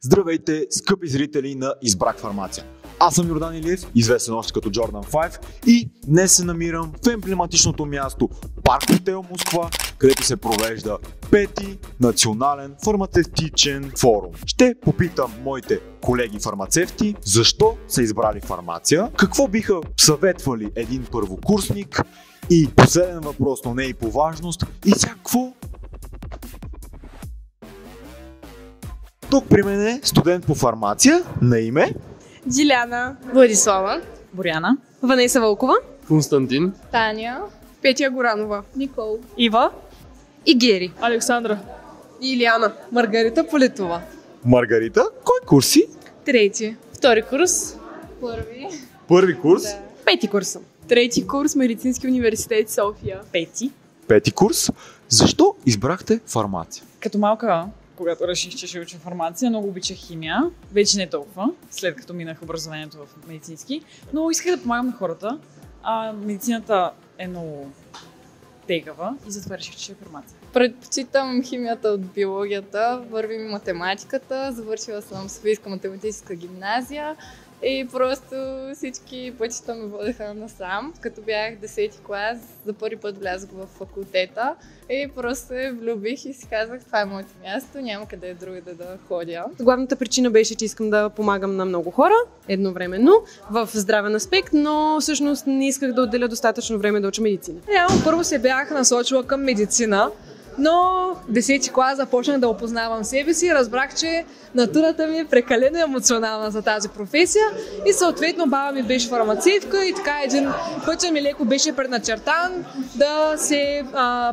Здравейте, скъпи зрители на Избрах фармация. Аз съм Йордан Илиев, известен още като Jordan 5, и днес се намирам в емблематичното място Парк Хотел Москва, където се провежда 5-ти национален фармацевтичен форум. Ще попитам моите колеги фармацевти защо са избрали фармация, какво биха съветвали един първокурсник и последен въпрос, но не и по важност, и всякакво. Тук при мен е студент по фармация на име Джиляна, Владислава, Боряна, Ванеса Вълкова, Константин, Таня, Петя Горанова, Никол, Ива и Гери, Александра, и Илияна, Маргарита Политова. Маргарита. Кой курс си? Трети. втори курс, Първи курс. Пети курс съм. трети курс Медицински университет София. Пети курс. Защо избрахте фармация? Като малка, когато реших, че ще уча фармация, много обичах химия. Вече не толкова, след като минах образованието в медицински. Но исках да помагам на хората. А медицината е много тегава и затова реших, че ще е фармация. Предпочитам химията от биологията, върви ми математиката, завършила съм Софийска математическа гимназия и просто всички пътища ме водеха насам. Като бях 10-ти клас, за първи път влязох в факултета и просто се влюбих и си казах, това е моето място, няма къде другаде да ходя. Главната причина беше, че искам да помагам на много хора едновременно в здравен аспект, но всъщност не исках да отделя достатъчно време да уча медицина. Реално първо се бях насочила към медицина, но 10-ти клас започнах да опознавам себе си и разбрах, че натурата ми е прекалено емоционална за тази професия и съответно баба ми беше фармацевтка и така един пътя ми леко беше предначертан да се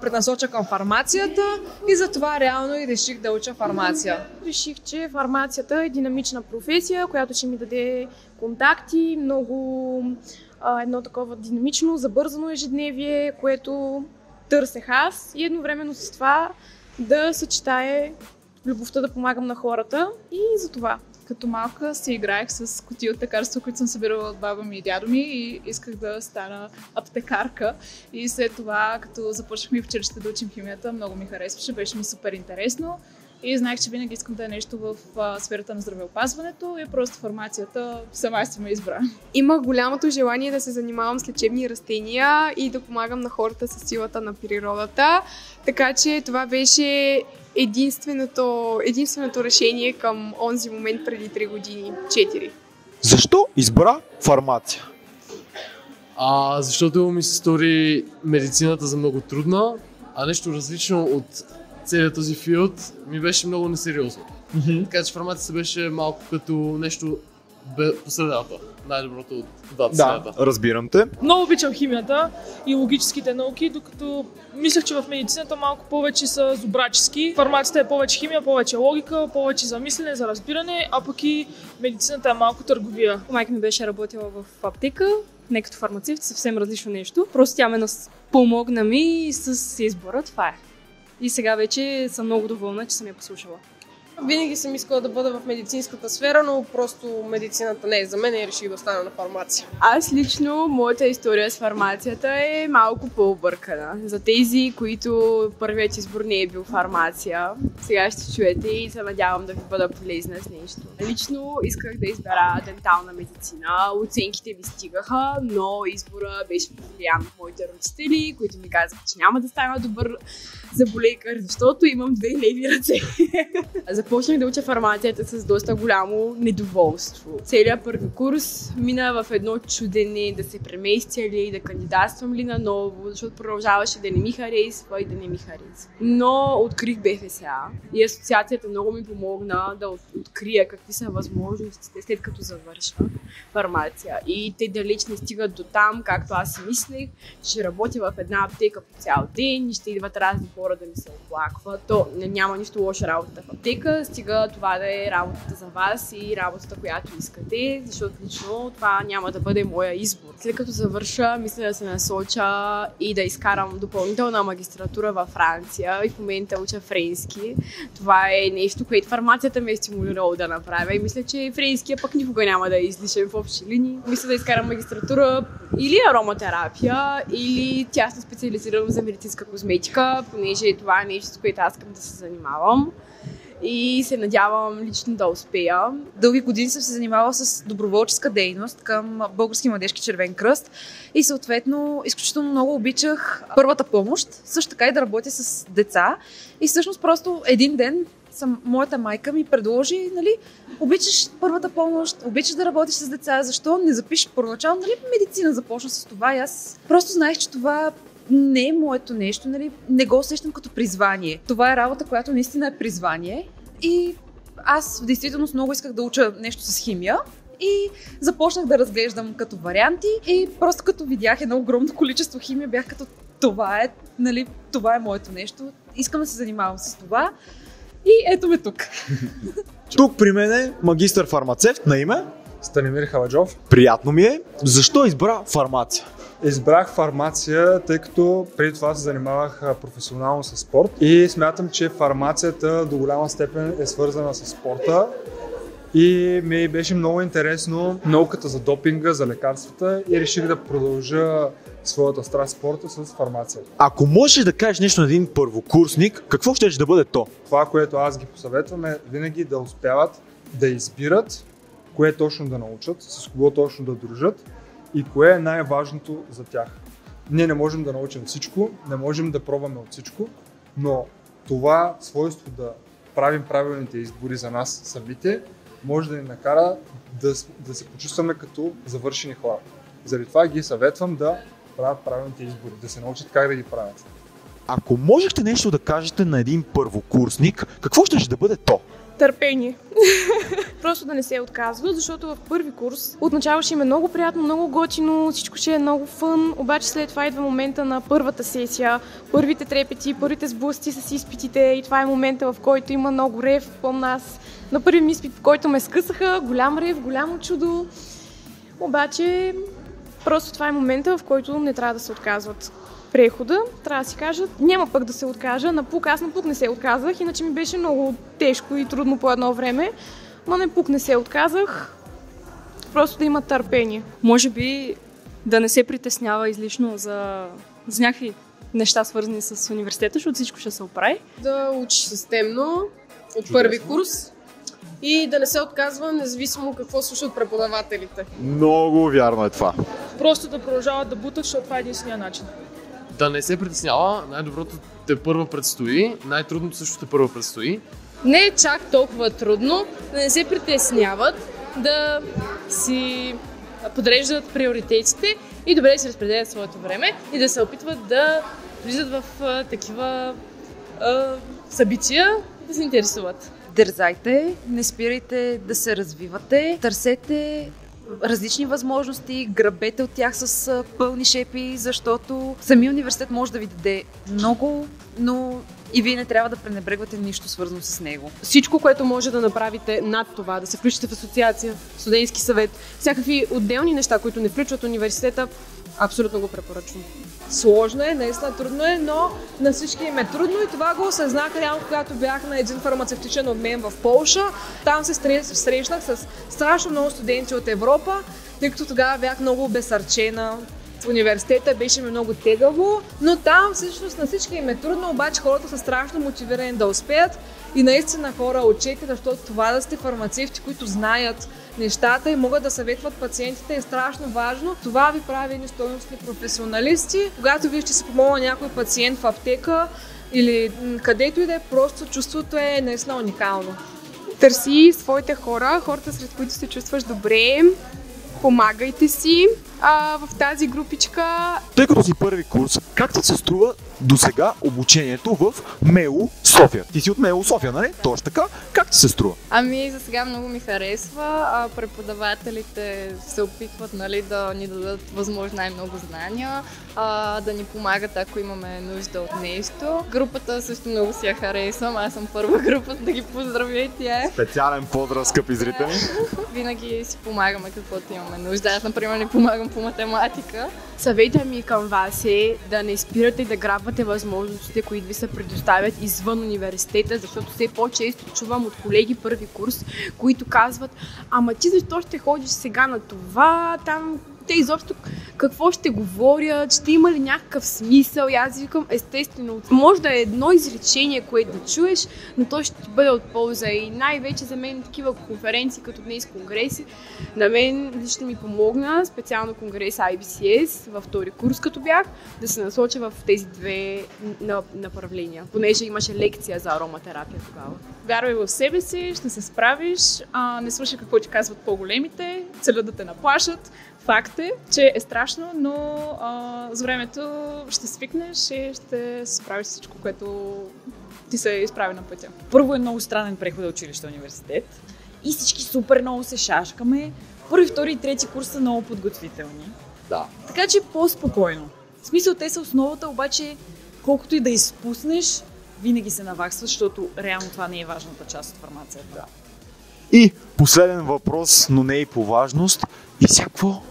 преднасоча към фармацията и затова реално и реших да уча фармация. Реших, че фармацията е динамична професия, която ще ми даде контакти, много едно такова динамично, забързано ежедневие, което търсех аз и едновременно с това да съчетае любовта да помагам на хората и за това. Като малка се играех с кутии от лекарства, които съм събирала от баба ми и дядо ми и исках да стана аптекарка. И след това, като започнахме в училище да учим химията, много ми харесваше, беше ми супер интересно. И знаех, че винаги искам да е нещо в сферата на здравеопазването и просто фармацията сама си ме избра. Имах голямото желание да се занимавам с лечебни растения и да помагам на хората със силата на природата. Така че това беше единственото решение към онзи момент преди 3 години, 4. Защо избра фармация? Защото ми се стори медицината за много трудна, а нещо различно от целият този филд ми беше много несериозно. Така че фармацията беше малко като нещо по средата. Най-доброто от двата средата. Разбирам те. Много обичам химията и логическите науки, докато мислех, че в медицината малко повече са зубрачески. Фармацията е повече химия, повече логика, повече за мислене, за разбиране, а пък и медицината е малко търговия. Майка ми беше работила в аптека, не като фармацевт, съвсем различно нещо. Просто тя ме помогна ми с избора, това е. И сега вече съм много доволна, че съм я послушала. Винаги съм искала да бъда в медицинската сфера, но просто медицината не е за мен и реших да остана на фармация. Аз лично, моята история с фармацията е малко по-объркана. За тези, които първият избор не е бил фармация, сега ще чуете и се надявам да ви бъда полезна с нещо. Лично исках да избера дентална медицина, оценките ми стигаха, но избора беше повлиян от моите родители, които ми казаха, че няма да стана добър зъболекар, защото имам 2 леви ръце. Започнах да уча фармацията с доста голямо недоволство. Целият първи курс мина в едно чудене да се преместя ли, да кандидатствам ли наново, защото продължаваше да не ми харесва и да не ми харесва. Но открих БФСА и асоциацията много ми помогна да открия какви са възможностите след като завърша фармация. И те далеч не стигат до там, както аз си мислех, че ще работя в една аптека по цял ден и ще идват разни хора да ми се оплакват. То няма нищо лошо работата в аптека, стига това да е работата за вас и работата, която искате, защото лично това няма да бъде моя избор. След като завърша, мисля да се насоча и да изкарам допълнителна магистратура във Франция и в момента уча френски. Това е нещо, което фармацията ме е стимулирала да направя и мисля, че френския пък никога няма да е излишен в общи линии. Мисля да изкарам магистратура или ароматерапия, или тясно специализирам за медицинска козметика, понеже това е нещо, с което аз искам да се занимавам. и се надявам лично да успея. Дълги години съм се занимавала с доброволческа дейност към Български младежки червен кръст и съответно изключително много обичах първата помощ, също така и да работя с деца. И всъщност просто един ден моята майка ми предложи, нали, обичаш първата помощ, обичаш да работиш с деца, защо не запишеш първоначално, нали, медицина започна с това и аз просто знаех, че това не е моето нещо, нали, не го усещам като призвание. Това е работа, която наистина е призвание и аз в действителност много исках да уча нещо с химия и започнах да разглеждам като варианти и просто като видях едно огромно количество химия, бях като това е, нали, това е моето нещо, искам да се занимавам с това. И ето ме тук. Тук при мен е магистър-фармацевт на име Станимир Халаджов. Приятно ми е. Защо избра фармация? Избрах фармация, тъй като преди това се занимавах професионално с спорт и смятам, че фармацията до голяма степен е свързана с спорта и ми беше много интересно науката за допинга, за лекарствата и реших да продължа своята страст спорта с фармацията. Ако можеш да кажеш нещо на един първокурсник, какво ще да бъде то? Това, което аз ги посъветвам е винаги да успяват да избират кое точно да научат, с кого точно да дружат и кое е най-важното за тях. Ние не можем да научим всичко, не можем да пробваме от всичко, но това свойство да правим правилните избори за нас самите може да ни накара да се почувстваме като завършени хора. Заради това ги съветвам да правят правилните избори, да се научат как да ги правят. Ако можехте нещо да кажете на един първокурсник, какво ще да бъде то? Търпение. Просто да не се отказва, защото в първи курс отначало ще им е много приятно, много готино, всичко ще е много фън, обаче след това идва момента на първата сесия, първите трепети, първите сблъсъци с изпитите и това е момента, в който има много рев. Помня аз на първи изпит, в който ме скъсаха, голям рев, голямо чудо, обаче просто това е момента, в който не трябва да се отказват. Прехода, трябва да си кажат, няма пък да се откажа, аз напук не се отказах, иначе ми беше много тежко и трудно по едно време, но напук не се отказах, просто да има търпение. Може би да не се притеснява излишно за някакви неща, свързани с университета, защото всичко ще се оправи. Да учи системно от първи курс и да не се отказва, независимо какво слушат преподавателите. Много вярно е това. Просто да продължават да бутат, защото това е единствения начин. Да не се притеснява, най-доброто те първо предстои, най-трудното също те първо предстои. Не е чак толкова трудно, да не се притесняват, да си подреждат приоритетите и добре да си разпределят своето време и да се опитват да влизат в такива събития, да се интересуват. Дързайте, не спирайте да се развивате, търсете различни възможности, грабете от тях с пълни шепи, защото самия университет може да ви даде много, но и вие не трябва да пренебрегвате нищо свързано с него. Всичко, което може да направите над това, да се включите в асоциация, в студентски съвет, всякакви отделни неща, които не включват университета, абсолютно го препоръчвам. Сложно е, наистина трудно е, но на всички им е трудно и това го осъзнах реално, когато бях на един фармацевтичен обмен в Полша. Там се срещнах с страшно много студенти от Европа, тъй като тогава бях много обезсърчена. В университета беше ми много тегаво, но там всъщност на всички им е трудно, обаче хората са страшно мотивирани да успеят и наистина хора учете, защото това да сте фармацевти, които знаят нещата и могат да съветват пациентите е страшно важно. Това ви прави едни стойностни професионалисти. Когато вие ще си помогна някой пациент в аптека или където и да е, просто чувството е наистина уникално. Търси своите хора, хората сред които се чувстваш добре, помагайте си в тази групичка. Тъй като си първи курс, как ти се струва до сега обучението в МЕУ София? Ти си от МЕУ София, нали? Точно така. Как ти се струва? Ами за сега много ми харесва. Преподавателите се опитват, нали, да ни дадат възможно най-много знания, да ни помагат, ако имаме нужда от нещо. Групата също много си я харесвам. Аз съм първа група, да ги поздравя и тя. Специален поздрав, скъпи зрители. Винаги си помагаме каквото имаме нужда. Аз, например, не помагам по математика. Съветът ми към вас е да не спирате и да грабвате възможностите, които ви се предоставят извън университета, защото все по-често чувам от колеги първи курс, които казват: ама ти защо ще ходиш сега на това, там те изобщо какво ще говорят, ще има ли някакъв смисъл. И аз викам, естествено, може да е едно изречение, което да чуеш, но то ще ти бъде от полза. И най-вече за мен такива конференции, като днес конгреси, на мен лично ми помогна, специално конгрес IBCS във втори курс, като бях, да се насоча в тези две направления, понеже имаше лекция за ароматерапия тогава. Вярвай в себе си, ще се справиш, не слушай какво ти казват по-големите, целят да те наплашат. Факт е, че е страшно, но с времето ще свикнеш и ще се справиш всичко, което ти се изправи на пътя. Първо е много странен преход от училище университет и всички супер много се шашкаме. Първи, втори и трети курс са много подготвителни. Да. Така че по-спокойно. В смисъл, те са основата, обаче колкото и да изпуснеш, винаги се наваксваш, защото реално това не е важната част от фармацията. Да. И последен въпрос, но не и по важност. И всякво?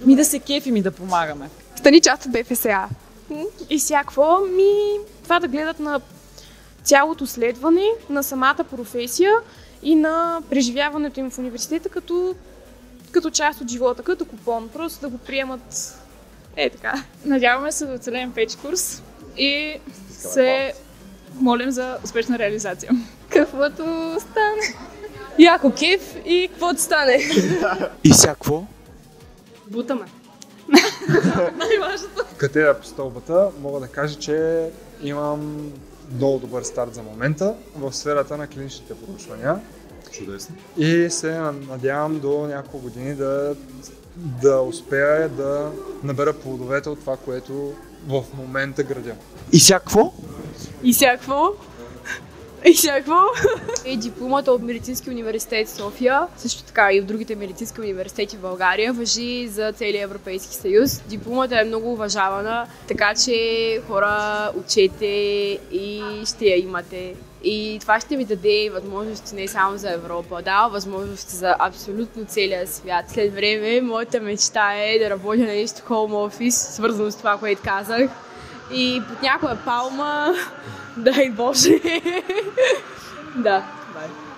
Ми да се кефим и да помагаме. Стани част от БФСА. И всякво, това да гледат на цялото следване, на самата професия и на преживяването им в университета като част от живота, като купон. Просто да го приемат така. Надяваме се да оцелеем 5 курс и се молим за успешна реализация. Каквото стане. Яко кеф и каквото стане. И всякво? Бутаме. Най-важното. Катедра по стълбата мога да кажа, че имам много добър старт за момента в сферата на клиничните проучвания. Чудесно. И се надявам до няколко години да успея да набера плодовете от това, което в момента градя. И всякво? И всякво. И всякво. Дипломата от Медицински университет София, също така и от другите медицински университети в България, важи за целия Европейски съюз. Дипломата е много уважавана, така че хора, учете и ще я имате. И това ще ви даде възможности не само за Европа, дава възможности за абсолютно целия свят. След време моята мечта е да работя на нещо home office, свързано с това, което казах. И под някоя палма, дай Боже. Да, това е.